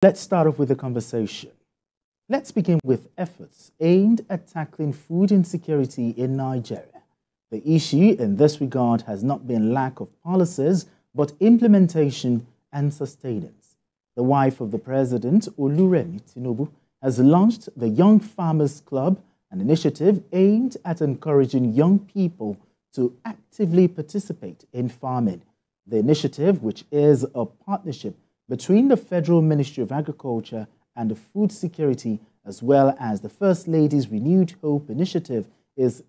Let's start off with a conversation. Let's begin with efforts aimed at tackling food insecurity in Nigeria. The issue in this regard has not been lack of policies, but implementation and sustenance. The wife of the president, Oluremi Tinubu, has launched the Young Farmers Club, an initiative aimed at encouraging young people to actively participate in farming. The initiative, which is a partnership between the Federal Ministry of Agriculture and the Food Security, as well as the First Lady's Renewed Hope initiative, is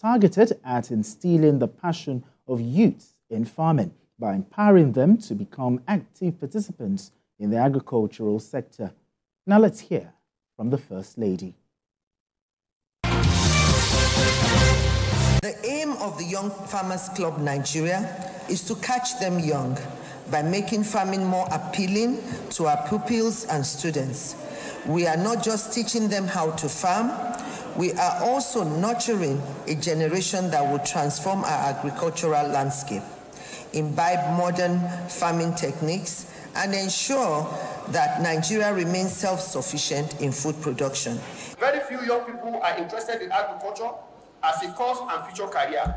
targeted at instilling the passion of youths in farming by empowering them to become active participants in the agricultural sector. Now let's hear from the First Lady. The aim of the Young Farmers Club Nigeria is to catch them young by making farming more appealing to our pupils and students. We are not just teaching them how to farm, we are also nurturing a generation that will transform our agricultural landscape, imbibe modern farming techniques, and ensure that Nigeria remains self-sufficient in food production. Very few young people are interested in agriculture as a course and future career.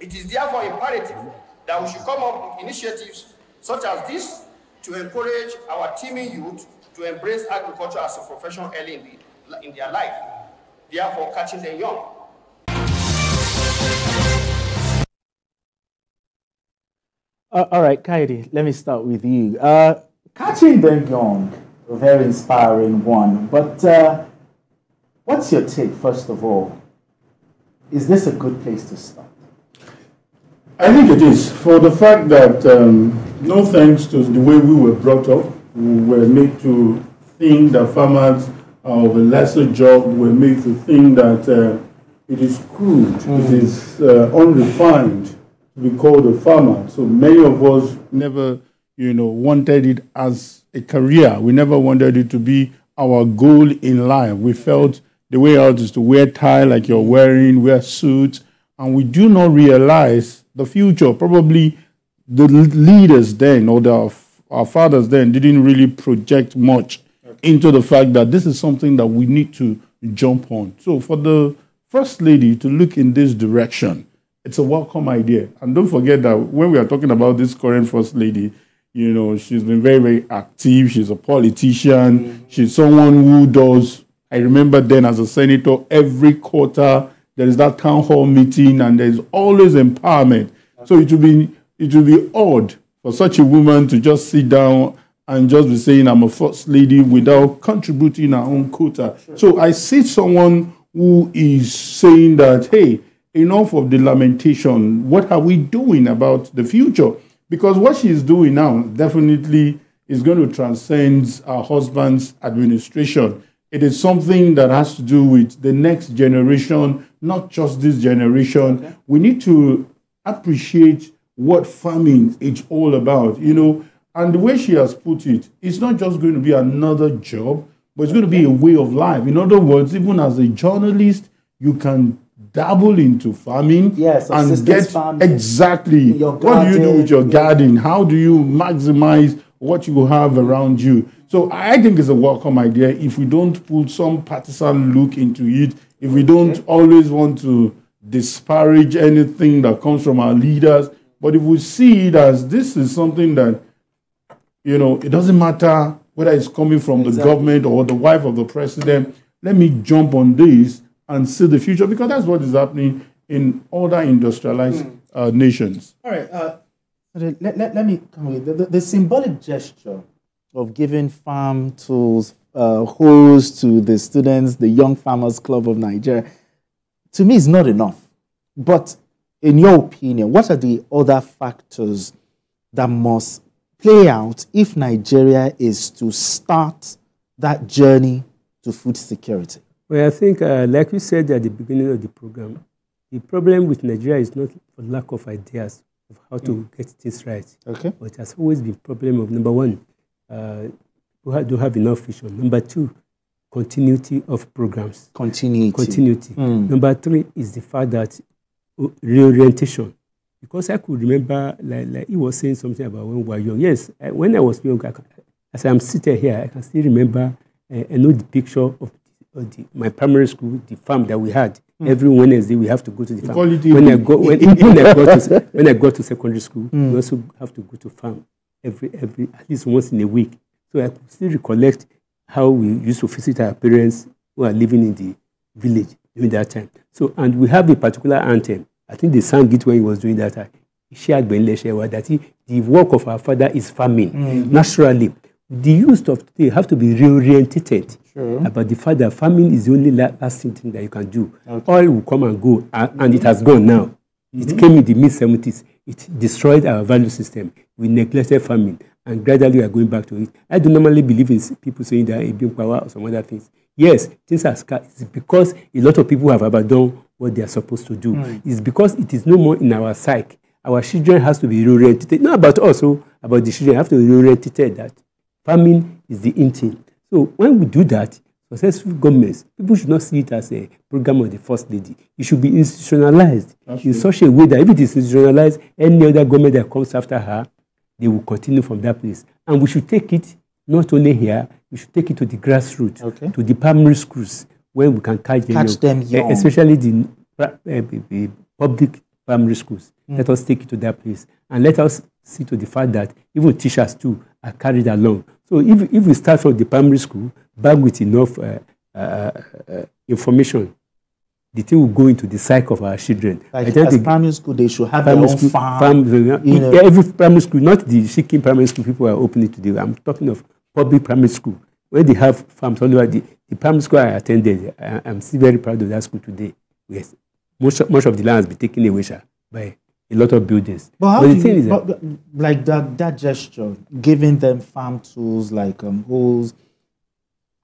It is therefore imperative that we should come up with initiatives such as this to encourage our teeming youth to embrace agriculture as a profession early in their life, therefore catching them young. All right, Kaidi, let me start with you. Catching them young, a very inspiring one, but what's your take, first of all? Is this a good place to start? I think it is, for the fact that no thanks to the way we were brought up, we were made to think that farmers are of a lesser job, we were made to think that it is crude, it is unrefined to be called a farmer. So many of us never, wanted it as a career. We never wanted it to be our goal in life. We felt the way out is to wear tie like you're wearing, wear suits, and we do not realize the future. Probably the leaders then, or our fathers then, didn't really project much into the fact that this is something that we need to jump on. So for the First Lady to look in this direction, it's a welcome idea. And don't forget that when we are talking about this current First Lady, she's been very, very active. She's a politician. She's someone who does, I remember then as a senator, every quarter there is that town hall meeting and there's always empowerment. So it will be odd for such a woman to just sit down and just be saying, I'm a First Lady, without contributing her own quota. Sure. So I see someone who is saying that, hey, enough of the lamentation. What are we doing about the future? Because what she's doing now definitely is going to transcend our husband's administration. It is something that has to do with the next generation, not just this generation. Okay. We need to appreciate what farming is all about, And the way she has put it, it's not just going to be another job, but it's going to be a way of life. In other words, even as a journalist, you can dabble into farming, yes, and get farming. Exactly what do you do with your garden? How do you maximize what you have around you? So I think it's a welcome idea if we don't put some partisan look into it, if we don't always want to disparage anything that comes from our leaders, but if we see it as this is something that, it doesn't matter whether it's coming from the government or the wife of the president, let me jump on this and see the future, because that's what is happening in other industrialized nations. All right. Let me come with the symbolic gesture of giving farm tools, hoes to the students, the Young Farmers Club of Nigeria, to me is not enough. But in your opinion, what are the other factors that must play out if Nigeria is to start that journey to food security? Well, I think, like you said at the beginning of the program, the problem with Nigeria is not for lack of ideas of how to get things right. Okay. But it has always been a problem of, number one, we don't have enough vision. Number two, continuity of programs. Continuity. Number three is the fact that reorientation. Because I could remember, like he was saying something about when we were young. Yes, when I was young, as I'm sitting here, I can still remember, I know the picture of my primary school, the farm that we had. Every Wednesday we have to go to the farm. When I got to secondary school, we also have to go to farm every at least once in a week. So I could still recollect how we used to visit our parents who are living in the village during that time. So, and we have a particular anthem. I think they sang it when he was doing that time. That the work of our father is farming. Naturally, the youth of today have to be reorientated about the fact that farming is the only lasting thing that you can do. Oil will come and go, and it has gone now. It came in the mid-70s. It destroyed our value system. We neglected farming, and gradually we are going back to it. I do normally believe in people saying that being power or some other things. Yes, things are scarce. It's because a lot of people have abandoned what they are supposed to do. It's because it is no more in our psyche. Our children has to be reorientated. Not about us, about the children have to be reorientated that farming is the in thing. So when we do that, successful governments, people should not see it as a program of the First Lady. It should be institutionalized in such a way that if it is institutionalized, any other government that comes after her, they will continue from that place. And we should take it not only here, we should take it to the grassroots, to the primary schools, where we can catch them young. Especially the public primary schools. Let us take it to that place. And let us see to the fact that even teachers too are carried along. So if we start from the primary school, back with enough information, the thing will go into the psyche of our children. Like as primary school, they should have their own farm. Every primary school, not the chicken primary school people are opening today. I'm talking of public primary school, where they have farms all over. The primary school I attended, I'm still very proud of that school today. Yes, much of the land has been taken away by a lot of buildings. But the thing is like that gesture, giving them farm tools like hoes,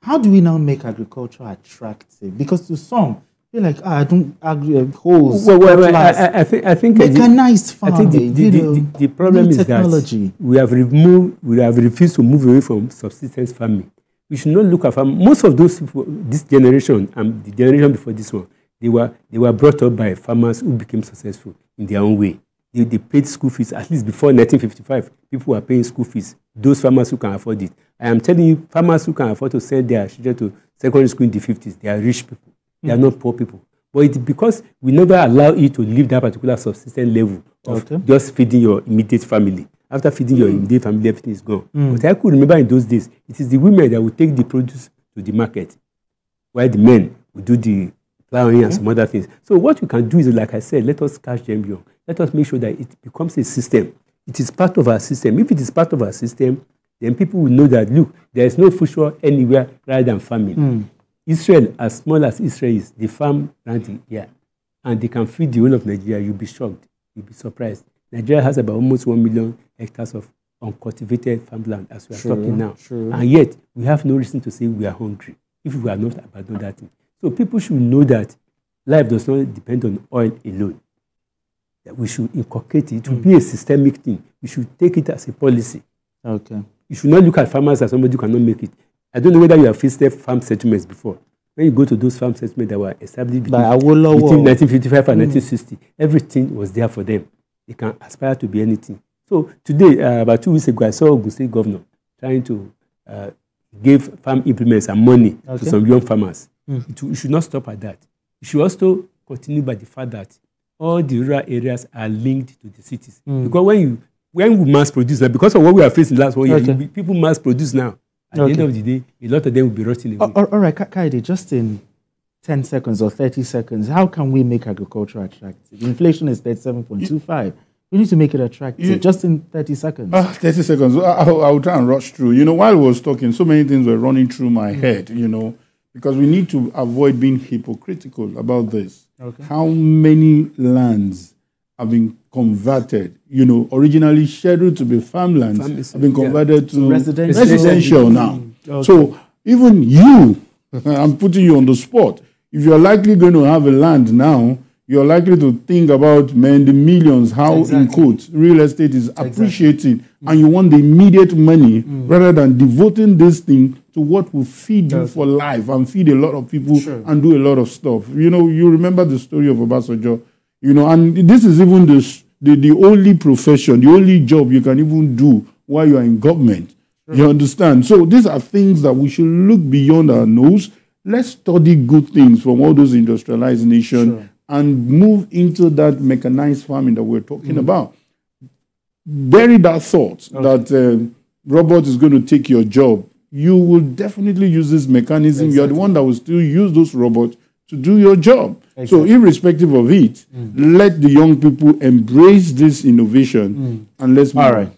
how do we now make agriculture attractive? Because to some, they're like, I don't agree. Hoes. I think mechanized farming. I think the problem is that we have refused to move away from subsistence farming. We should not look at farm. Most of those people, this generation and the generation before this one, they were brought up by farmers who became successful in their own way. They paid school fees, at least before 1955. People were paying school fees. Those farmers who can afford it. I am telling you, farmers who can afford to send their children to secondary school in the 50s, they are rich people. They are not poor people. But it's because we never allow you to live that particular subsistence level of just feeding your immediate family. After feeding your immediate family, everything is gone. But I could remember in those days, it is the women that would take the produce to the market, while the men would do the plowing and some other things. So what we can do is, like I said, let us catch them young. Let us make sure that it becomes a system. It is part of our system. If it is part of our system, then people will know that, look, there is no future anywhere rather than farming. Israel, as small as Israel is, they farm around here, and they can feed the whole of Nigeria. You'll be shocked. You'll be surprised. Nigeria has about almost 1 million hectares of uncultivated farmland as we are talking now. And yet, we have no reason to say we are hungry if we are not abandoned that thing. So people should know that life does not depend on oil alone. That we should inculcate it. It will be a systemic thing. We should take it as a policy. You should not look at farmers as somebody who cannot make it. I don't know whether you have visited farm settlements before. When you go to those farm settlements that were established between 1955 and 1960, everything was there for them. They can aspire to be anything. So today, about 2 weeks ago, I saw Ogun State Governor trying to give farm implements and money to some young farmers. You should not stop at that. You should also continue by the fact that all the rural areas are linked to the cities. Because when we mass produce now, because of what we are facing last 1 year, people mass produce now. At the end of the day, a lot of them will be rotting away. All right, Kaide, just in 10 seconds or 30 seconds, how can we make agriculture attractive? Inflation is 37.25. We need to make it attractive, just in 30 seconds. 30 seconds. I'll try and rush through. You know, while I was talking, so many things were running through my head, you know, because we need to avoid being hypocritical about this. How many lands have been converted, you know, originally scheduled to be farmlands, have been converted to residential now. So even you, I'm putting you on the spot. If you're likely going to have a land now, you're likely to think about, man, the millions, how, in quotes, real estate is appreciating, and you want the immediate money rather than devoting this thing to what will feed you for life and feed a lot of people and do a lot of stuff. You know, you remember the story of Obasanjo, you know, and this is even the only profession, the only job you can even do while you are in government. You understand? So these are things that we should look beyond our nose. Let's study good things from all those industrialized nations and move into that mechanized farming that we're talking about. Bury that thought that robot is going to take your job. You will definitely use this mechanism. Exactly. You're the one that will still use those robots to do your job. Exactly. So irrespective of it, let the young people embrace this innovation and let's move on.